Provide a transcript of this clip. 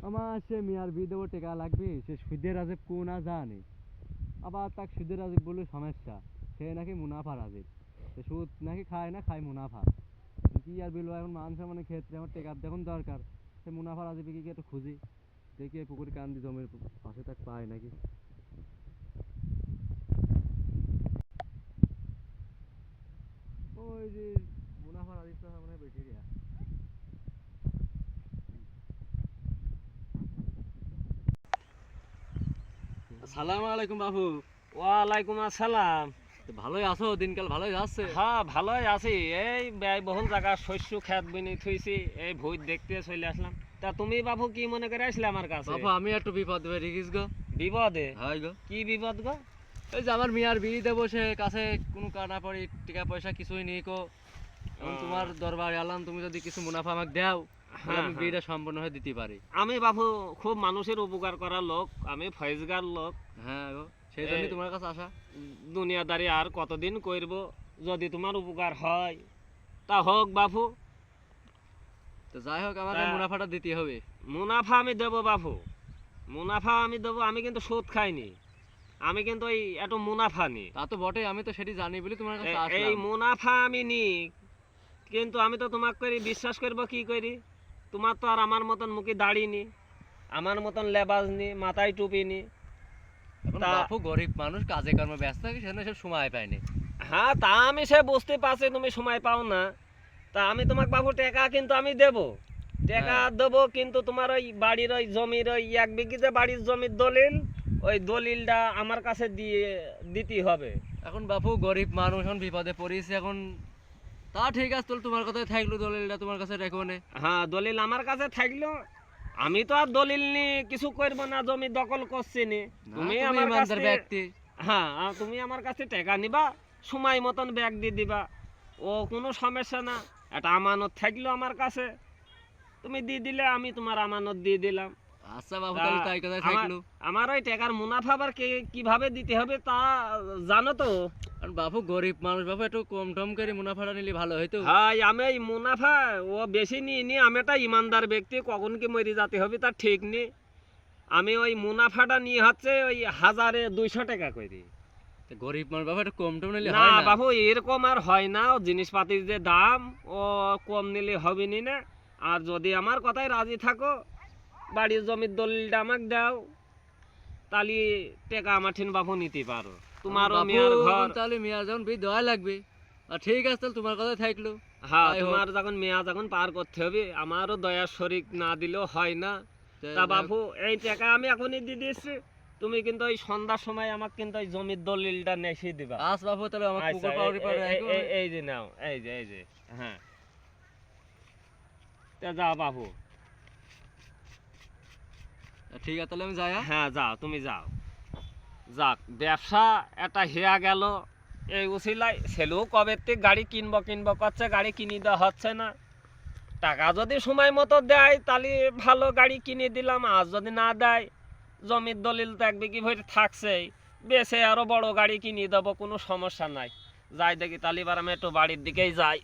আমার সে মিয়ার বিয়ে দেবো টেকা লাগবে, সে সুদের রাজীব কোন না জানে, আবার তাক সুদের রাজীব বলে সমস্যা, সে নাকি মুনাফা রাজীব, সে সুদ নাকি খায় না, খায় মুনাফা। কি আর বলবো, এখন মানুষ মানে ক্ষেত্রে আমার টেকার যখন দরকার, সে মুনাফা রাজীবে কি একটু খুঁজি, দেখি পুকুর কান্দি জমির পাশে তাক পায় নাকি। ওই যে মুনাফা রাজীবটা মানে বেশি রেয়া। আসসালামু আলাইকুম বাবু। ওয়ালাইকুম আসসালাম। ভালোই আছো? দিনকাল ভালোই যাচ্ছে? হ্যাঁ ভালোই আছি। এই ব্যয়বহুল জায়গা শস্য খেত বিনি থুইছি, এই ভূত দেখতে চলে আসলাম। তা তুমি বাবু কি মনে করে আসলে আমার কাছে? বাবু আমি একটু বিপদ বেরিয়ে গেছি গো। বিপদে? হয় গো। কি বিপদ গো? এই যে আমার মিয়ার বিয়ে দেবো, সে কাছে কোনো কানা পড়ি টাকা পয়সা কিছুই নেই কো। এখন তোমার দরবারে এলাম, তুমি যদি কিছু মুনাফা আমাকে দাও তাহলে আমি বিয়েটা সম্পূর্ণ হয়ে দিতে পারি। আমি বাবু খুব মানুষের উপকার করার লোক, আমি ফয়েজগার লোক। হ্যাঁ গো, সেই জন্যই তোমার কাছে আসা। দুনিয়াদারি আর কতদিন করব, যদি তোমার উপকার হয় তা হোক বাবু। তো যাই হোক, আমাকে মুনাফাটা দিতে হবে। মুনাফা আমি দেবো বাবু, মুনাফা আমি দেবো। আমি কিন্তু সুদ খাইনি, আমি কিন্তু এই একটু মুনাফা নি। তা তো বটে, আমি তো সেটি জানি বলে তোমার কাছে এই আসলাম। মুনাফা আমি নি, কিন্তু আমি তো তোমাকে করি বিশ্বাস করব কি করি? তোমার তো আর আমার মতন মুখে দাড়ি নি, আমার মতন লেবাস নি, মাথায় টুপি নি। বাপু গরিব মানুষ, কাজে কর্মে ব্যস্ত থাকে, সেজন্য সে সময় পায়নি। হ্যাঁ তা আমি সে বুঝতে পারছি তুমি সময় পাও না। তা আমি তোমাকে বাবু টাকা কিন্তু আমি দেবো, টাকা দেবো, কিন্তু তোমার ওই বাড়ির ওই জমির ওই 1 বিঘিতে বাড়ির জমির দলিল, ওই দলিলটা আমার কাছে দিতে হবে। এখন বাপু গরিব মানুষ, এখন বিপদে পড়েছে, এখন তা ঠিক আছে, তো তোমার কথাই থাকলো, দলিলটা তোমার কাছে রেখো নে। হ্যাঁ দলিল আমার কাছে থাকলো, আমি তো আর দলিল নি কিছু করব না, জমি দখল করছি নি। তুমি আমার কাছে ব্যক্তি, হ্যাঁ তুমি আমার কাছে টাকা নিবা, সময় মতন ব্যাগ দিয়ে দিবা, ও কোনো সমস্যা না। একটা আমানত থাকলো আমার কাছে, তুমি দিয়ে দিলে আমি তোমার আমানত দিয়ে দিলাম। আচ্ছা বাবু, তাহলে তাই কথাই থাকলো। আমার ওই টাকার মুনাফা আবার কিভাবে দিতে হবে তা জানো তো? বাবু গরিব মানুষ বাবু, একটু কম টম করে মুনাফাটা নিলে ভালো হইতো। হ্যাঁ আমি এই মুনাফা ও বেশি নিই, আমি একটা ইমানদার ব্যক্তি, কখন কি মরে যেতে হবে তার ঠিক নেই। আমি ওই মুনাফাটা নিয়ে হচ্ছে ওই 1200 টাকা করে। গরিব মানুষ বাবু, একটু কম টম নিলে না বাবু এরকম আর হয় না, জিনিসপাতির যে দাম ও কম নিলে হবে নি না। আর যদি আমার কথায় রাজি থাকো, বাড়ির জমির দলিলটা আমাকে দাও, তাহলে টাকা আমার ঠিন বাবু নিতে পারো। তোমারও মেয়ার ঘর, তাহলে মেয়ার যখন বিয়ে দেওয়া লাগবে, আর ঠিক আছে, তাহলে তোমার কথাই থাকলো। হ্যাঁ তোমার যখন মেয়া যখন পার করতে হবে, আমারও দয়ার শরিক না দিলেও হয় না। তা বাবু এই টাকা আমি এখনই দিয়ে দিচ্ছি, তুমি কিন্তু ওই সন্ধ্যার সময় আমাকে কিন্তু ওই জমির দলিলটা নেসে দিবা। আচ্ছা বাবু, তাহলে আমাকে পুকুর পাউরি পাড়ে রাখো। এই যে নাও, এই যে হ্যাঁ। তা যাও বাবু। ঠিক আছে, তাহলে আমি যাই। হ্যাঁ যাও, তুমি যাও। যাক, ব্যবসা একটা হেয়া গেল এই উসিলাই। ছেলেও কবে থেকে গাড়ি কিনবো করছে, গাড়ি কিনে দেওয়া হচ্ছে না। টাকা যদি সময় মতো দেয় তাহলে ভালো গাড়ি কিনে দিলাম, আর যদি না দেয় জমির দলিল তো 1 বিঘি ভরে থাকছেই, বেশে আরো বড় গাড়ি কিনে দেবো, কোনো সমস্যা নাই। যাই দেখি তাহলে এবার আমি একটু বাড়ির দিকেই যাই।